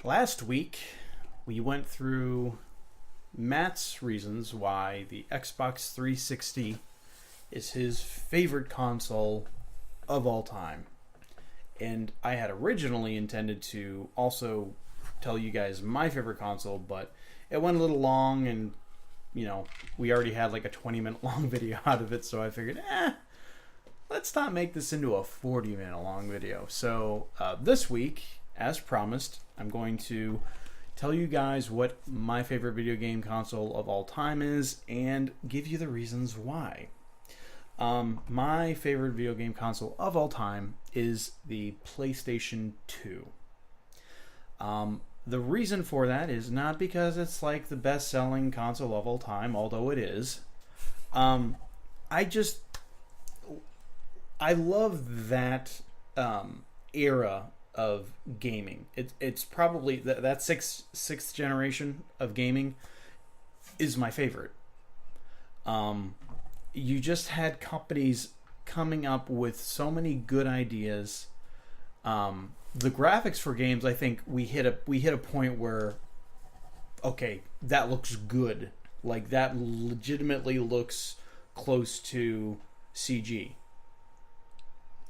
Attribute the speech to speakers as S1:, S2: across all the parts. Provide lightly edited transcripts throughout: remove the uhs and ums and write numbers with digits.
S1: Last week, we went through Matt's reasons why the Xbox 360 is his favorite console of all time. And I had originally intended to also tell you guys my favorite console, but it went a little long and, we already had like a 20-minute long video out of it, so I figured, let's not make this into a 40-minute long video. So this week, as promised, I'm going to tell you guys what my favorite video game console of all time is and give you the reasons why. My favorite video game console of all time is the PlayStation 2. The reason for that is not because it's like the best-selling console of all time, although it is. I love that era of gaming. It's probably that sixth generation of gaming is my favorite. You just had companies coming up with so many good ideas. The graphics for games, I think we hit a point where, okay, that looks good. Like that legitimately looks close to CG.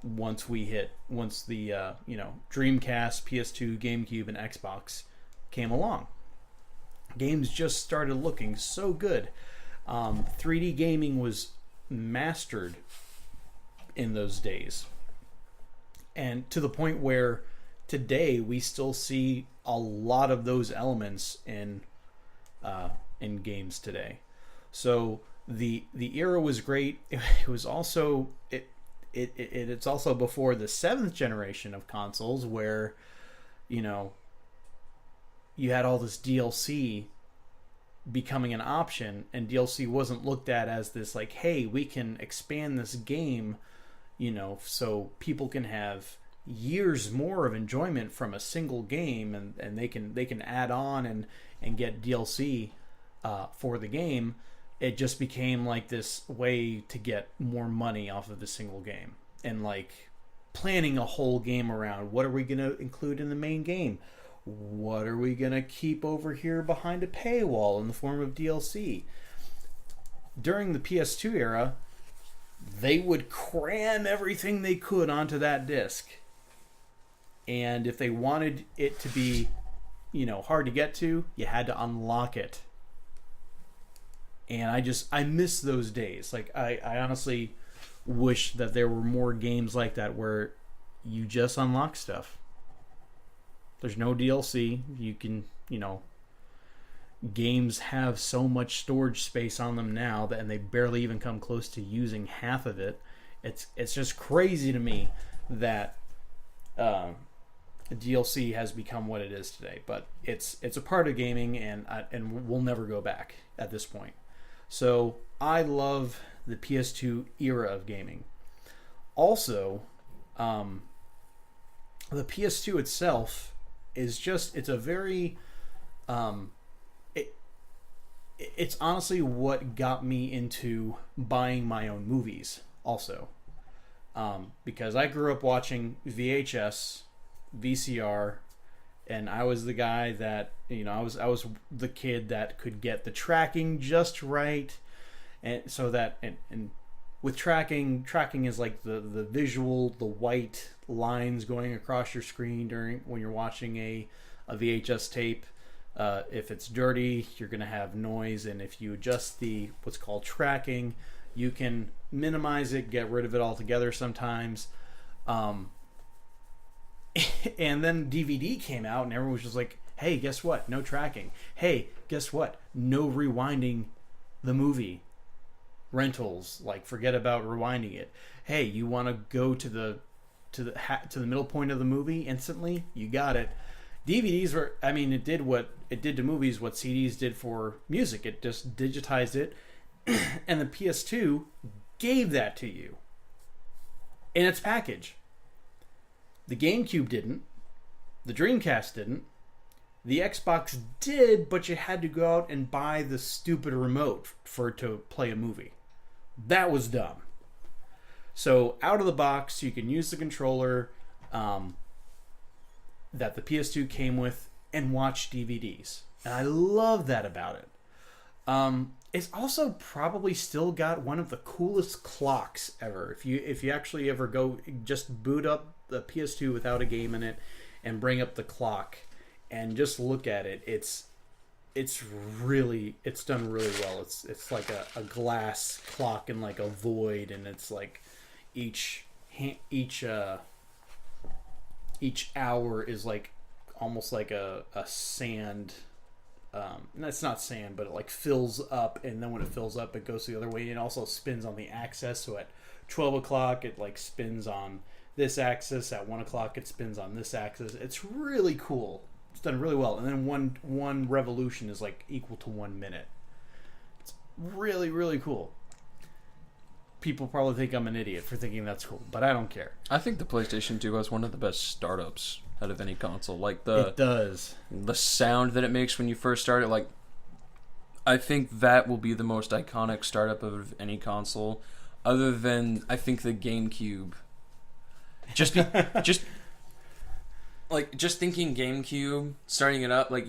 S1: Once the Dreamcast, PS2, GameCube, and Xbox came along, games just started looking so good. 3D gaming was mastered in those days, and to the point where today we still see a lot of those elements in games today. So the era was great. It was also it's also before the 7th generation of consoles, where you had all this DLC becoming an option, and DLC wasn't looked at as this like, hey, we can expand this game, so people can have years more of enjoyment from a single game, and they can add on and get DLC for the game. It just became like this way to get more money off of the single game, and like planning a whole game around what are we going to include in the main game, what are we going to keep over here behind a paywall in the form of DLC. During the PS2 era, they would cram everything they could onto that disc, and if they wanted it to be hard to get to, you had to unlock it. And I miss those days. Like I honestly wish that there were more games like that where you just unlock stuff. There's no DLC. You can, games have so much storage space on them now and they barely even come close to using half of it. It's just crazy to me that DLC has become what it is today. But it's a part of gaming, and we'll never go back at this point. So I love the PS2 era of gaming. Also, the PS2 itself is it's a very it's honestly what got me into buying my own movies also, because I grew up watching VHS, VCR, and I was the guy that I was the kid that could get the tracking just right, and so that and with tracking is like the visual, the white lines going across your screen when you're watching a VHS tape. If it's dirty, you're going to have noise, and if you adjust the what's called tracking, you can minimize it, get rid of it altogether sometimes. And then DVD came out, and everyone was just like, hey, guess what? No tracking. Hey, guess what? No rewinding the movie. Rentals, like, forget about rewinding it. Hey, you want to go to the middle point of the movie instantly? You got it. DVDs it did what it did to movies what CDs did for music. It just digitized it, and the PS2 gave that to you in its package. The GameCube didn't. The Dreamcast didn't. The Xbox did, but you had to go out and buy the stupid remote for it to play a movie. That was dumb. So out of the box, you can use the controller that the PS2 came with, and watch DVDs. And I love that about it. It's also probably still got one of the coolest clocks ever. If you actually ever go just boot up the PS2 without a game in it and bring up the clock and just look at it, it's done really well. It's like a glass clock in like a void, and it's like each hour is like almost like a sand. That's not sand, but it like fills up, and then when it fills up, it goes the other way. And it also spins on the axis. So at 12 o'clock, it like spins on this axis. At 1 o'clock, it spins on this axis. It's really cool. It's done really well. And then one revolution is like equal to 1 minute. It's really, really cool. People probably think I'm an idiot for thinking that's cool, but I don't care.
S2: I think the PlayStation 2 has one of the best startups out of any console. Like
S1: it does.
S2: The sound that it makes when you first start it, like, I think that will be the most iconic startup of any console, other than I think the GameCube. Just thinking GameCube, starting it up, like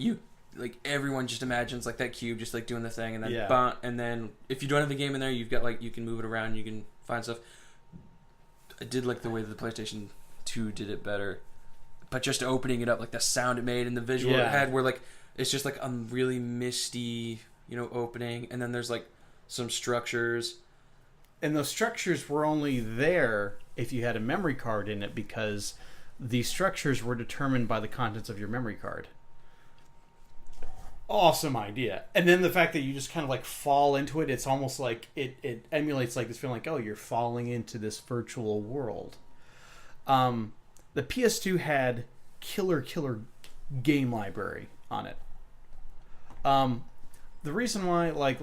S2: everyone just imagines like that cube just like doing the thing, and then and then if you don't have the game in there, you've got like, you can move it around, you can find stuff. I did like the way that the PlayStation 2 did it better, but just opening it up, like the sound it made and the visual it had, where like it's just like a really misty, opening, and then there's like some structures,
S1: and those structures were only there if you had a memory card in it, because the structures were determined by the contents of your memory card. Awesome idea. And then the fact that you just kind of like fall into it, it's almost like it emulates like this feeling like, oh, you're falling into this virtual world. The PS2 had killer game library on it. The reason why, like,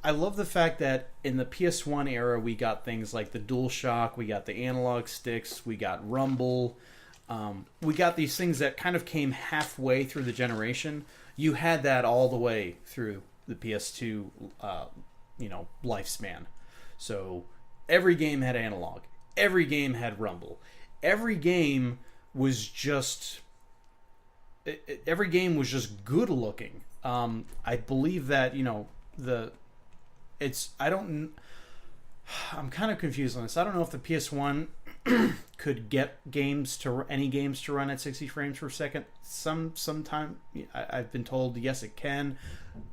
S1: I love the fact that in the PS1 era we got things like the DualShock, we got the analog sticks, we got Rumble. We got these things that kind of came halfway through the generation. You had that all the way through the PS2, lifespan. So every game had analog. Every game had Rumble. Every game was just good looking. I believe that I'm kind of confused on this. I don't know if the PS1 could get any games to run at 60 frames per second. Sometime I've been told yes, it can.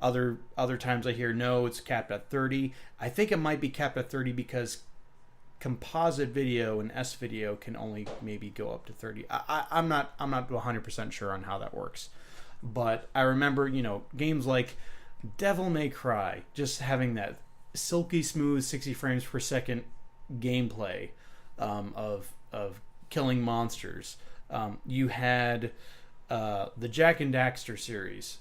S1: Other times I hear no, it's capped at 30. I think it might be capped at 30 because composite video and S video can only maybe go up to 30. I'm not 100% sure on how that works, but I remember games like Devil May Cry just having that silky smooth 60 frames per second gameplay of killing monsters. You had the Jak and Daxter series,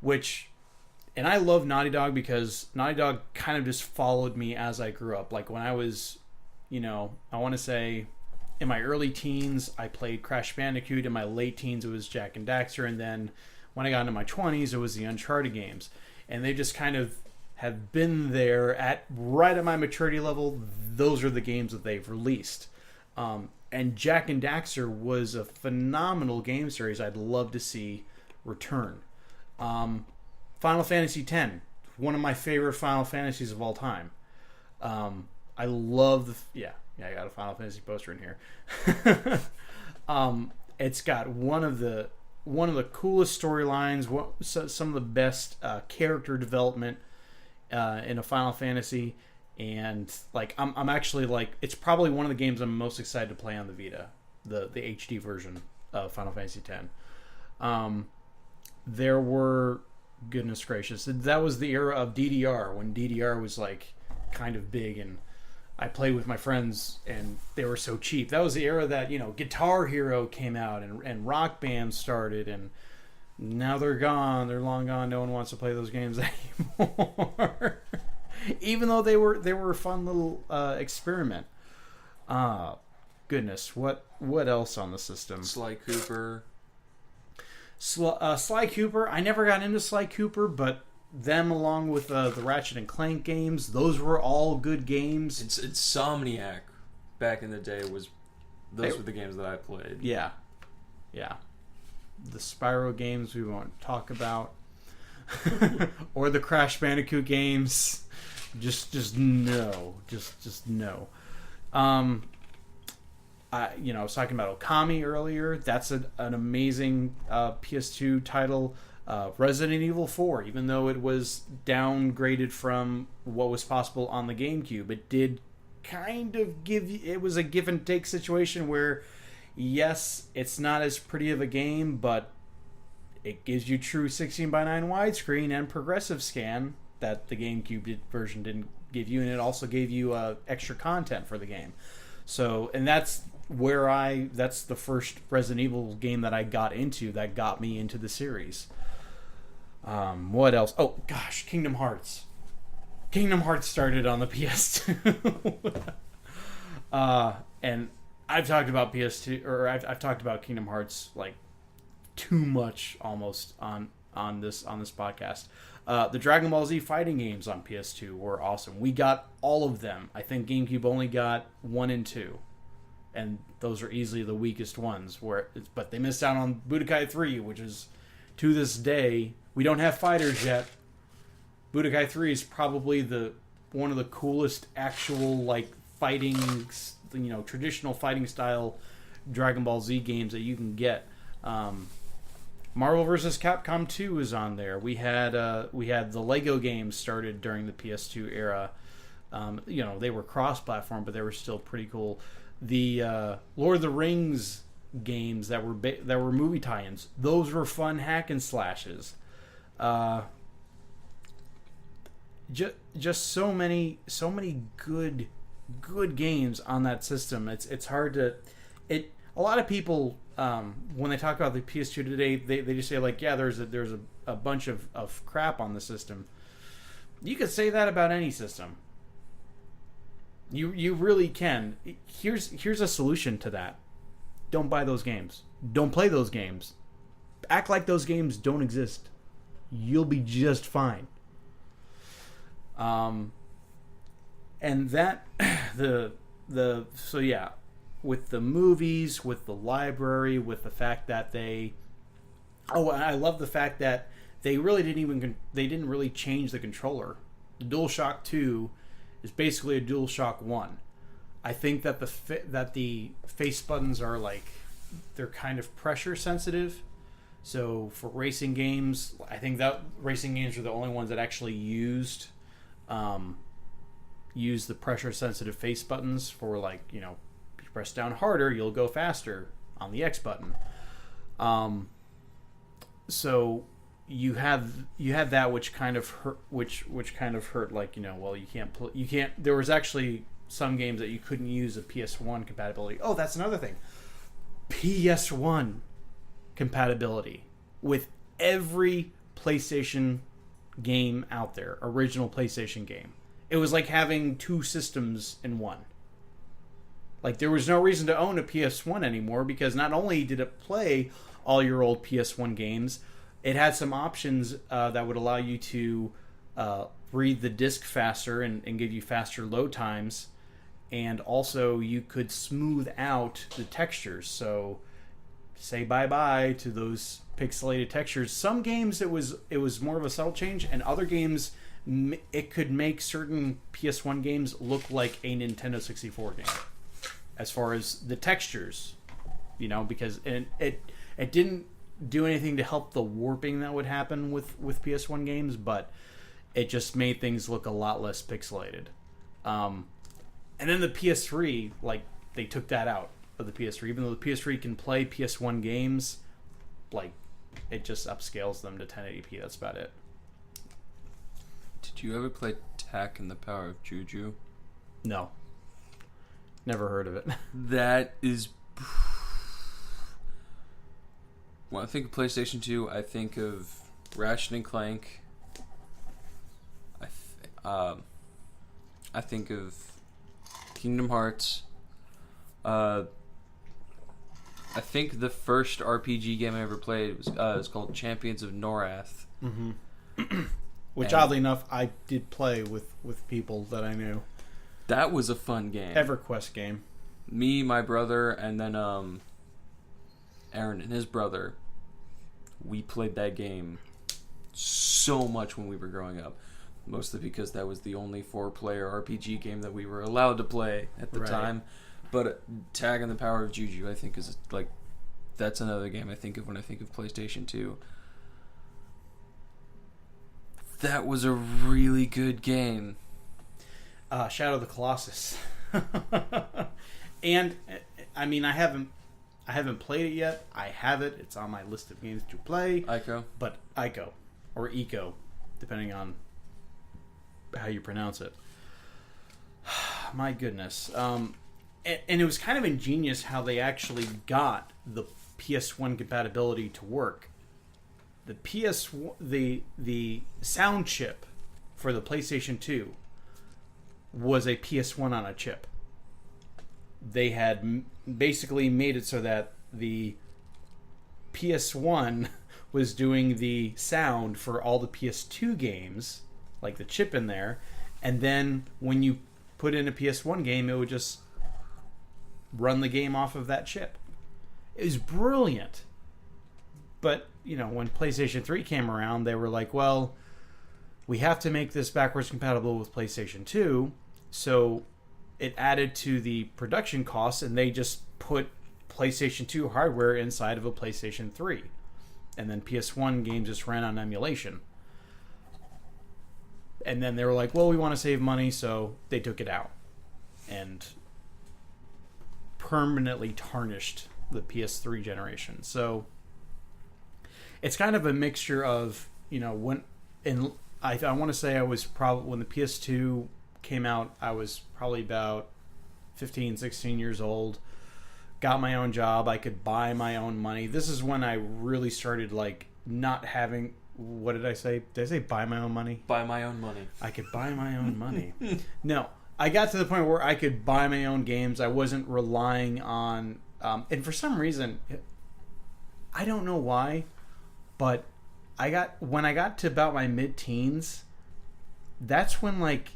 S1: and I love Naughty Dog because Naughty Dog kind of just followed me as I grew up. Like when I was, I want to say in my early teens, I played Crash Bandicoot. In my late teens, it was Jak and Daxter. And then when I got into my 20s, it was the Uncharted games. And they just kind of have been there right at my maturity level. Those are the games that they've released. And Jak and Daxter was a phenomenal game series I'd love to see return. Final Fantasy X, one of my favorite Final Fantasies of all time. I love I got a Final Fantasy poster in here. It's got one of the coolest storylines, some of the best character development in a Final Fantasy, and like I'm actually like, it's probably one of the games I'm most excited to play on the Vita, the HD version of Final Fantasy X. There were, goodness gracious, that was the era of DDR, when DDR was like kind of big, and I played with my friends and they were so cheap. That was the era that Guitar Hero came out and Rock Band started, and now they're gone. They're long gone. No one wants to play those games anymore. Even though they were a fun little experiment. Goodness, what else on the system?
S2: Sly Cooper.
S1: Sly Cooper. I never got into Sly Cooper, but them along with the Ratchet and Clank games, those were all good games.
S2: Insomniac back in the day were the games that I played.
S1: Yeah. the Spyro games we won't talk about, or the Crash Bandicoot games. Just no. Just no. I was talking about Okami earlier. That's an amazing PS2 title. Resident Evil 4, even though it was downgraded from what was possible on the GameCube, it did kind of it was a give and take situation where, yes, it's not as pretty of a game, but it gives you true 16:9 widescreen and progressive scan that the GameCube version didn't give you, and it also gave you extra content for the game. So, and that's the first Resident Evil game that I got into that got me into the series. What else? Oh gosh, Kingdom Hearts. Kingdom Hearts started on the PS2. And I've talked about PS2, or I've talked about Kingdom Hearts like too much almost on this podcast. The Dragon Ball Z fighting games on PS2 were awesome. We got all of them. I think GameCube only got 1 and 2. And those are easily the weakest ones. But they missed out on Budokai 3, which is, to this day, we don't have fighters yet. Budokai 3 is probably one of the coolest actual like fighting, traditional fighting style Dragon Ball Z games that you can get. Marvel vs. Capcom 2 is on there. We had the Lego games started during the PS2 era. They were cross-platform, but they were still pretty cool. The Lord of the Rings games that were movie tie-ins, those were fun hack and slashes. Just so many good games on that system. It's hard to a lot of people when they talk about the PS2 today, they just say like, yeah, there's a bunch of crap on the system. You could say that about any system. You really can. Here's a solution to that. Don't buy those games. Don't play those games. Act like those games don't exist. You'll be just fine. And that so yeah, with the movies, with the library, with the fact that and I love the fact that they didn't really change the controller. The DualShock 2 is basically a DualShock 1. I think that the face buttons are they're kind of pressure sensitive. So for racing games, I think that racing games are the only ones that actually use the pressure sensitive face buttons for if you press down harder, you'll go faster on the X button. So you have that which kind of hurt, which kind of hurt you can't there was actually some games that you couldn't use a PS1 compatibility. Oh, that's another thing. PS1 compatibility with every PlayStation game out there, original PlayStation game. It was like having two systems in one. There was no reason to own a PS1 anymore, because not only did it play all your old PS1 games, it had some options that would allow you to read the disc faster and give you faster load times, and also you could smooth out the textures. So say bye-bye to those pixelated textures. Some games it was more of a subtle change, and other games it could make certain PS1 games look like a Nintendo 64 game as far as the textures, because it didn't do anything to help the warping that would happen with PS1 games, but it just made things look a lot less pixelated. And then the PS3, they took that out of the PS3. Even though the PS3 can play PS1 games, it just upscales them to 1080p. That's about it.
S2: Did you ever play Tak and the Power of Juju?
S1: No. Never heard of it.
S2: That is... When I think of PlayStation 2, I think of Ratchet and Clank. I think of Kingdom Hearts. I think the first RPG game I ever played was called Champions of Norath.
S1: Mm-hmm. Which, oddly enough, I did play with people that I knew.
S2: That was a fun game.
S1: EverQuest game.
S2: Me, my brother, and then Aaron and his brother we played that game so much when we were growing up. Mostly because that was the only 4-player RPG game that we were allowed to play at the time. But Tag and the Power of Juju, I think, is like, that's another game I think of when I think of PlayStation 2. That was a really good game.
S1: Shadow of the Colossus. And I mean, I haven't played it yet. I have it. It's on my list of games to play.
S2: Ico.
S1: But Ico or Eco, depending on how you pronounce it. My goodness. And it was kind of ingenious how they actually got the PS1 compatibility to work. The sound chip for the PlayStation 2 was a PS1 on a chip. They had basically made it so that the PS1 was doing the sound for all the PS2 games, like the chip in there, and then when you put in a PS1 game, it would just run the game off of that chip. It was brilliant. But, you know, when PlayStation 3 came around, they were like, well, we have to make this backwards compatible with PlayStation 2, so it added to the production costs, and they just put PlayStation 2 hardware inside of a PlayStation 3. And then PS1 games just ran on emulation. And then they were like, well, we want to save money, so they took it out. And permanently tarnished the PS3 generation. So it's kind of a mixture of, you know, when... And I want to say I was probably... When the PS2 came out, I was probably about 15, 16 years old. Got my own job. I could buy my own money. This is when I really started, like, not having... What did I say? Did I say buy my own money?
S2: Buy my own money.
S1: I could buy my own money. No. I got to the point where I could buy my own games. I wasn't relying on... and for some reason, I don't know why, but when I got to about my mid-teens, that's when, like,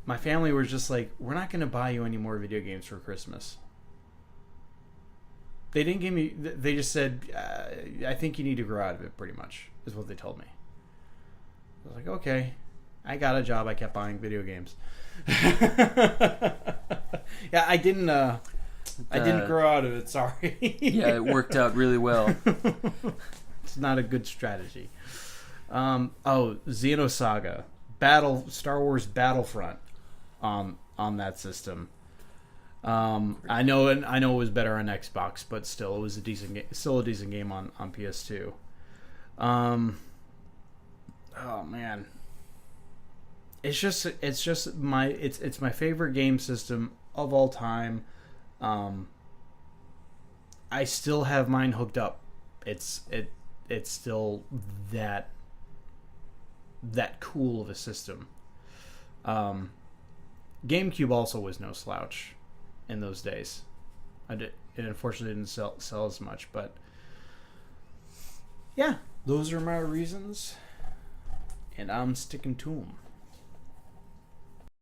S1: my family was just like, we're not going to buy you any more video games for Christmas. They didn't give me... They just said, I think you need to grow out of it, pretty much, is what they told me. I was like, okay. I got a job. I kept buying video games. Yeah, I didn't grow out of it, sorry.
S2: Yeah, it worked out really well.
S1: It's not a good strategy. Xenosaga. Star Wars Battlefront on that system. I know it was better on Xbox, but still, it was a decent game on PS2. Oh man, it's my favorite game system of all time. I still have mine hooked up. It's still that cool of a system. GameCube also was no slouch in those days. It unfortunately didn't sell as much, but yeah, those are my reasons, and I'm sticking to them.